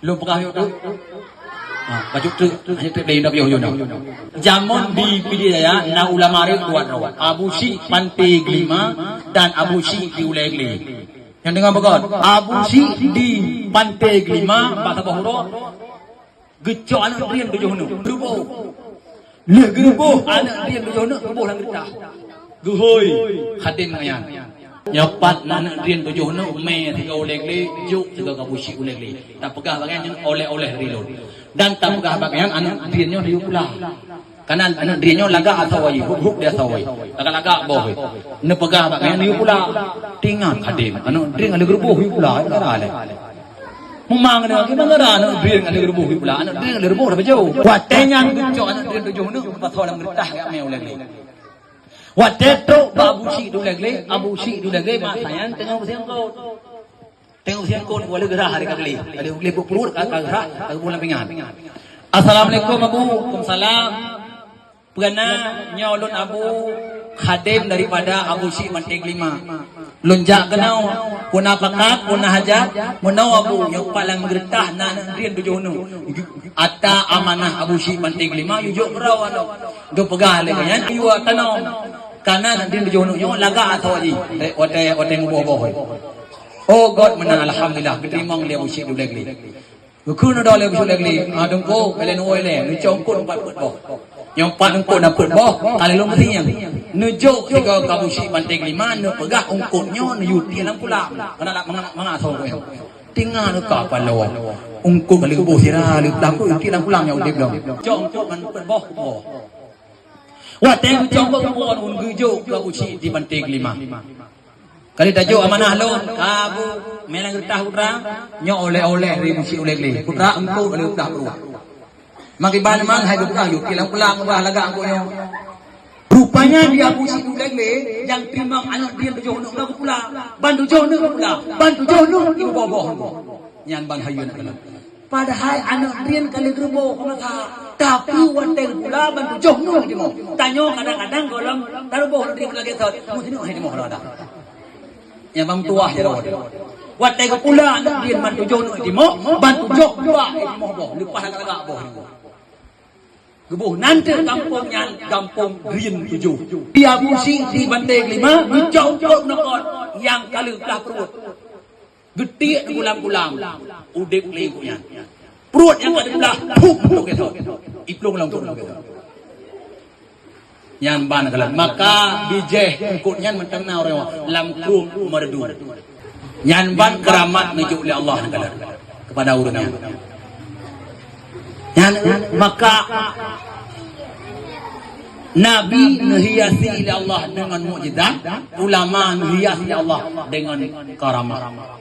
Lu pekah yuk tu. Baju tu, hanya tu lain dah yuk yuk. Jamun di Pidijaya, na ulama dia kuat rawat. Abu Syih Pantai Gelima dan Abu Syih di Ulai-Geli. Yang dengar bagus. Abu Syih di Pantai Gelima, bahasa Bahura. Gecok anak dia tujuh nu. Gerubuh. Le gerubuh anak dia tujuh nu. Gerubuh lang getah. Guhoi. Khadim ngayan. Nyapat anak dia tujuh nu. Me tiga Ulai-Geli. Juk tiga Abu Syih Ulai-Geli. Tak pegah bagian yang oleh-oleh reload. Dan tak pegah bagian anak dia nya riu pula. Karena anak dia nya laga asawai. Huk dia asawai. Laga-laga boh. Ne pegah bagian riu pula. Tinggal khadim. Anak dia ada gerubuh riu pula. Ada le. Memang ada gimana anak dia ada gerubuh pula. Anak dia ada gerubuh dah jauh. Watenya gecok anak dia tujuh nu pasal dalam getah kat me Ulai-Geli. Wateto Abu Syih Ulai-Geli, Abu Syih Ulai-Geli mak sayang tengok siang kau. Tengok siang kau boleh gerah hari kali. Ada boleh perut kat gerah, tak boleh pingan. Assalamualaikum Abu. Waalaikumsalam. Pernah nyolon Abu khadim daripada Abu Syih Pantai Gelima. Lonjak kenau, puna pakat, puna hajat, menau Abu yang paling gertah nak rian tujuh nu. Ata amanah Abu Syih Pantai Gelima, yujuk berau anu. Do pegah le kan, iwa tanau. Karena rian tujuh nu, yo laga atau aji. Ote muboh. Oh God menang alhamdulillah, keterimang le Abu Syih Ulai-Geli. Kekun dah le Abu Syih Ulai-Geli, adungko belen oi le, nu congkut 4 put boh. Yang empat ungkut dapat boh, kali lu mesti yang nujuk tiga Abu Syih Pantai Gelima, nu pegah ungkutnya, nu yuti lang pula. Kena nak mengasau kau yang. Tinggal nu kau palau. Ungkut kali boh sirah, lu pelaku yuti lang pulang yang udah bilang. Congkut man boh boh. Wah teng congkut boh nu nujuk Abu Syih di Pantai Gelima. Kali tajuk amanah lu, Abu melang getah putra, nyo oleh-oleh dari Abu Syih Ulai-Geli. Putra ungkut kali putra beruah. Makiban mang hai buka yuk kilang-kilang bah laga angkonya. Rupanya dia Abu Syih Ulai-Geli yang terima anak dia tujuh nu aku pula. Ban tujuh nu pula. Ban tujuh nu ibu boboh. Nyan ban hayun kala. Padahal anak dia kali gerubo kata tapi wateng pula ban tujuh nu di mo. Tanyo kadang-kadang golong taruboh dia lagi thot. Mesti nu hai di mo ada. Yang bang tuah ya rawat. Wateng pula anak dia ban tujuh nu di mo. Ban tujuh pula di mo boh. Lepas laga boh. Gebuh nanti kampungnya kampung Green 7. Di Abu Syih di Pantai Gelima dicongkok nakot yang kali belah perut. Getik gulam-gulam. Udip lingkunya. Perut yang ada belah puk tok itu. Iplung lang tok itu. Yang ban kalan maka bijeh ikutnya mentang orang lamkrung merdu. Yang ban keramat menuju oleh Allah kalan kepada urutnya. Maka Nabi menghiasi Allah dengan mukjizat, ulama menghiasi Allah dengan karamah.